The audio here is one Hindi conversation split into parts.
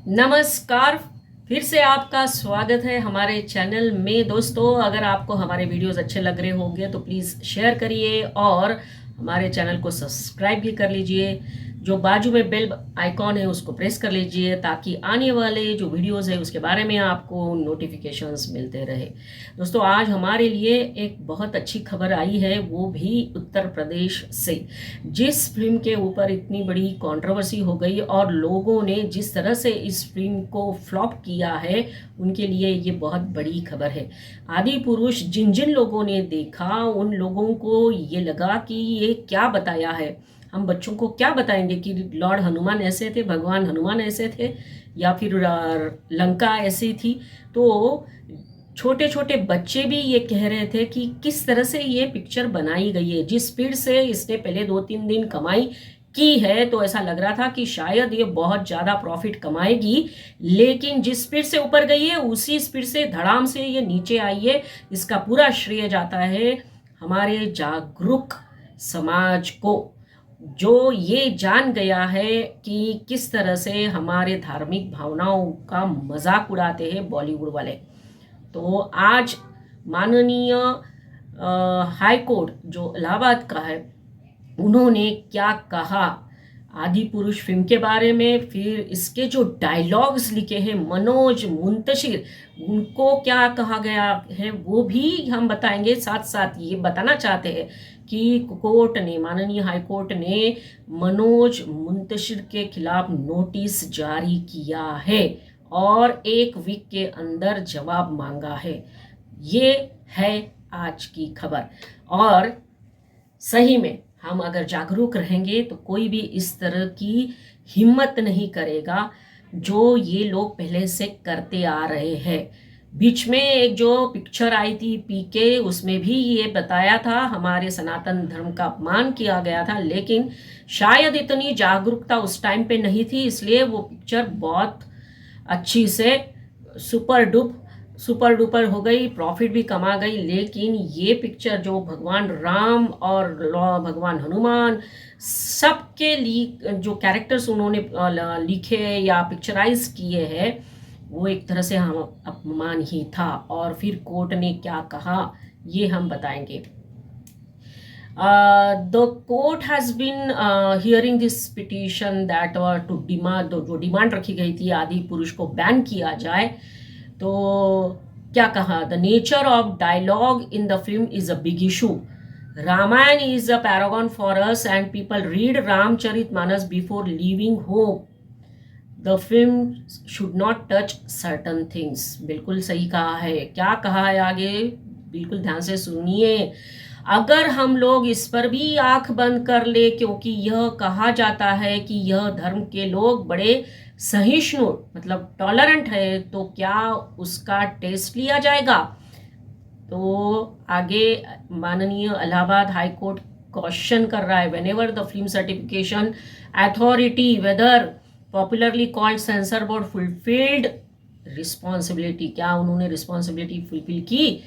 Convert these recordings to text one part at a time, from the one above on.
नमस्कार। फिर से आपका स्वागत है हमारे चैनल में। दोस्तों, अगर आपको हमारे वीडियोस अच्छे लग रहे होंगे तो प्लीज़ शेयर करिए और हमारे चैनल को सब्सक्राइब भी कर लीजिए। जो बाजू में बेल आइकॉन है उसको प्रेस कर लीजिए ताकि आने वाले जो वीडियोस है उसके बारे में आपको नोटिफिकेशंस मिलते रहे। दोस्तों, आज हमारे लिए एक बहुत अच्छी खबर आई है, वो भी उत्तर प्रदेश से। जिस फिल्म के ऊपर इतनी बड़ी कंट्रोवर्सी हो गई और लोगों ने जिस तरह से इस फिल्म को फ्लॉप किया है, उनके लिए ये बहुत बड़ी खबर है। आदि पुरुष जिन जिन लोगों ने देखा उन लोगों को ये लगा कि ये क्या बताया है। हम बच्चों को क्या बताएंगे कि लॉर्ड हनुमान ऐसे थे, भगवान हनुमान ऐसे थे, या फिर लंका ऐसी थी। तो छोटे छोटे बच्चे भी ये कह रहे थे कि किस तरह से ये पिक्चर बनाई गई है। जिस स्पीड से इसने पहले 2-3 दिन कमाई की है तो ऐसा लग रहा था कि शायद ये बहुत ज़्यादा प्रॉफिट कमाएगी, लेकिन जिस स्पीड से ऊपर गई है उसी स्पीड से धड़ाम से ये नीचे आई है। इसका पूरा श्रेय जाता है हमारे जागरूक समाज को, जो ये जान गया है कि किस तरह से हमारे धार्मिक भावनाओं का मजाक उड़ाते हैं बॉलीवुड वाले। तो आज माननीय हाई कोर्ट जो इलाहाबाद का है, उन्होंने क्या कहा आदि पुरुष फिल्म के बारे में, फिर इसके जो डायलॉग्स लिखे हैं मनोज मुंतशिर, उनको क्या कहा गया है वो भी हम बताएंगे। साथ साथ ये बताना चाहते हैं कि कोर्ट ने, माननीय हाई कोर्ट ने मनोज मुंतशिर के खिलाफ नोटिस जारी किया है और 1 वीक के अंदर जवाब मांगा है। ये है आज की खबर। और सही में हम अगर जागरूक रहेंगे तो कोई भी इस तरह की हिम्मत नहीं करेगा जो ये लोग पहले से करते आ रहे हैं। बीच में एक जो पिक्चर आई थी पीके, उसमें भी ये बताया था हमारे सनातन धर्म का अपमान किया गया था, लेकिन शायद इतनी जागरूकता उस टाइम पे नहीं थी, इसलिए वो पिक्चर बहुत अच्छी से सुपर डुपर हो गई, प्रॉफिट भी कमा गई। लेकिन ये पिक्चर जो भगवान राम और भगवान हनुमान सबके लिए जो कैरेक्टर्स उन्होंने लिखे या पिक्चराइज किए हैं, वो एक तरह से हम अपमान ही था। और फिर कोर्ट ने क्या कहा ये हम बताएंगे। The court has been hearing this petition that to demand, जो डिमांड रखी गई थी आदि पुरुष को बैन किया जाए। तो क्या कहा, the nature of dialogue in the film is a big issue. Ramayan is a paragon for us and people read Ramcharitmanas before leaving home. The film should not touch certain things. बिल्कुल सही कहा है। क्या कहा है आगे, बिल्कुल ध्यान से सुनिए। अगर हम लोग इस पर भी आंख बंद कर ले, क्योंकि यह कहा जाता है कि यह धर्म के लोग बड़े सहिष्णु मतलब टॉलरेंट है, तो क्या उसका टेस्ट लिया जाएगा। तो आगे माननीय इलाहाबाद हाई कोर्ट क्वेश्चन कर रहा है, whenever the film certification authority whether popularly called censor board fulfilled responsibility, क्या उन्होंने रिस्पॉन्सिबिलिटी फुलफिल की।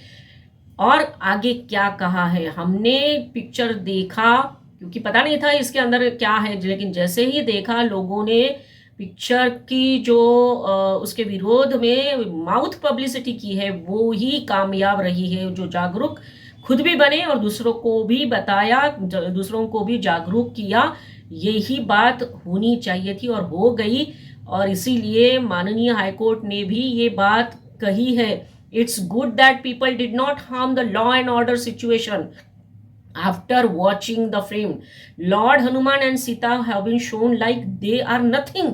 और आगे क्या कहा है, हमने पिक्चर देखा क्योंकि पता नहीं था इसके अंदर क्या है, लेकिन जैसे ही देखा लोगों ने पिक्चर की जो उसके विरोध में माउथ पब्लिसिटी की है वो ही कामयाब रही है। जो जागरूक खुद भी बने और दूसरों को भी बताया, दूसरों को भी जागरूक किया, यही बात होनी चाहिए थी और हो गई। और इसीलिए माननीय हाईकोर्ट ने भी ये बात कही है, it's good that people did not harm the law and order situation after watching the film. Lord Hanuman and Sita have been shown like they are nothing.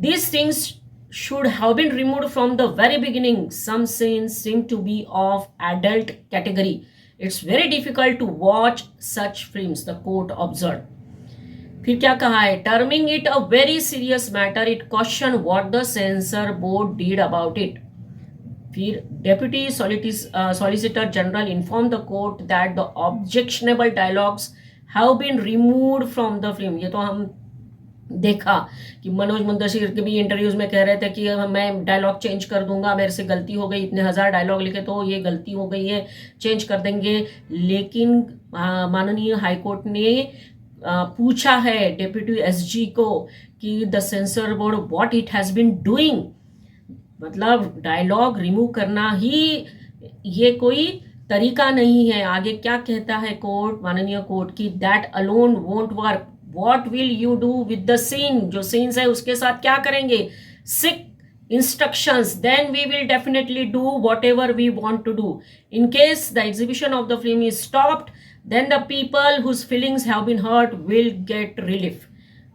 These things should have been removed from the very beginning. Some scenes seem to be of adult category. It's very difficult to watch such films, the court observed. फिर क्या कहा है, terming it a very serious matter, it questioned what the censor board did about it. फिर deputy solicitor general inform the court that the objectionable dialogues have been removed from the film. ये तो हम देखा कि मनोज मुंतशिर के भी इंटरव्यूज में कह रहे थे कि मैं डायलॉग चेंज कर दूंगा, मेरे से गलती हो गई, इतने 1000 डायलॉग लिखे तो ये गलती हो गई है, चेंज कर देंगे। लेकिन माननीय हाईकोर्ट ने पूछा है डेप्यूटी एसजी को कि the censor board what it has been doing, मतलब डायलॉग रिमूव करना ही ये कोई तरीका नहीं है। आगे क्या कहता है कोर्ट, माननीय कोर्ट की, that alone won't work, what will you do with the scene, जो सीन्स है उसके साथ क्या करेंगे, सिक instructions, then we will definitely do whatever we want to do. In case the exhibition of the film is stopped, then the people whose feelings have been hurt will get relief.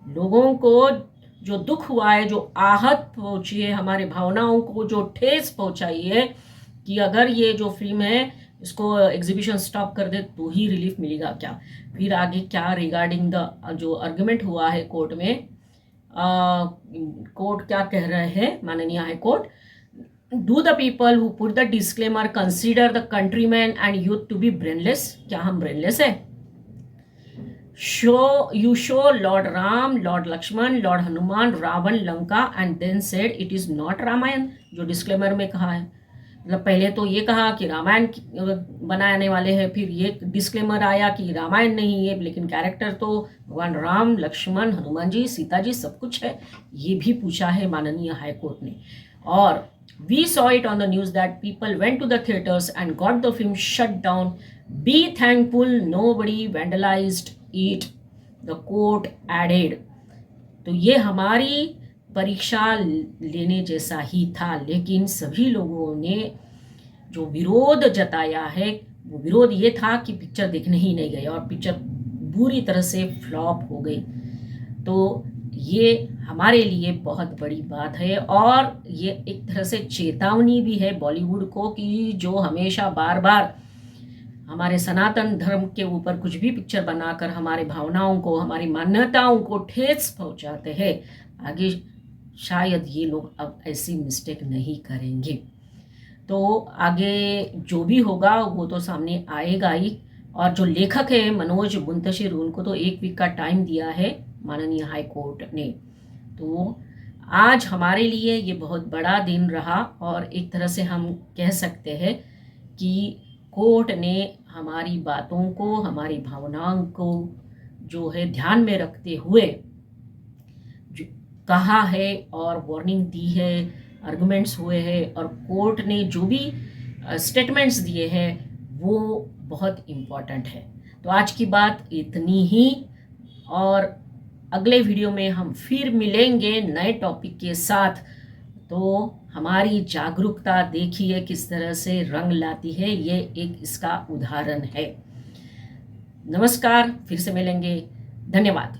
लोगों को जो दुख हुआ है, जो आहत पहुंची है, हमारे भावनाओं को जो ठेस पहुंचाई है, कि अगर ये जो फिल्म है इसको एग्जीबिशन स्टॉप कर दे तो ही रिलीफ मिलेगा क्या। फिर आगे क्या रिगार्डिंग द जो आर्गुमेंट हुआ है कोर्ट में, कोर्ट क्या कह रहे हैं माननीय high court, do the people who put the disclaimer consider the countryman and youth to be brainless, क्या हम ब्रेनलेस है। You show Lord Ram, Lord Lakshman, Lord Hanuman, Ravan, Lanka and then said it is not Ramayan, जो डिस्क्लेमर में कहा है। मतलब पहले तो ये कहा कि रामायण बनाने वाले हैं, फिर ये डिस्क्लेमर आया कि रामायण नहीं है, लेकिन कैरेक्टर तो भगवान राम, लक्ष्मण, हनुमान जी, सीता जी सब कुछ है। ये भी पूछा है माननीय हाई कोर्ट ने। और we saw it on the news that people went to the theatres and got the film shut down, be thankful nobody vandalised it, the court added. तो ये हमारी परीक्षा लेने जैसा ही था, लेकिन सभी लोगों ने जो विरोध जताया है वो विरोध ये था कि पिक्चर देखने ही नहीं गए और पिक्चर बुरी तरह से फ्लॉप हो गई। तो ये हमारे लिए बहुत बड़ी बात है और ये एक तरह से चेतावनी भी है बॉलीवुड को कि जो हमेशा बार बार हमारे सनातन धर्म के ऊपर कुछ भी पिक्चर बनाकर हमारे भावनाओं को, हमारी मान्यताओं को ठेस पहुंचाते हैं, आगे शायद ये लोग अब ऐसी मिस्टेक नहीं करेंगे। तो आगे जो भी होगा वो तो सामने आएगा ही। और जो लेखक है मनोज मुंतशिर, उनको तो 1 वीक का टाइम दिया है माननीय हाई कोर्ट ने। तो आज हमारे लिए ये बहुत बड़ा दिन रहा और एक तरह से हम कह सकते हैं कि कोर्ट ने हमारी बातों को, हमारी भावनाओं को जो है ध्यान में रखते हुए जो कहा है और वार्निंग दी है, आर्गुमेंट्स हुए हैं और कोर्ट ने जो भी स्टेटमेंट्स दिए हैं वो बहुत इम्पॉर्टेंट है। तो आज की बात इतनी ही और अगले वीडियो में हम फिर मिलेंगे नए टॉपिक के साथ। तो हमारी जागरूकता देखिए किस तरह से रंग लाती है, ये एक इसका उदाहरण है। नमस्कार, फिर से मिलेंगे, धन्यवाद।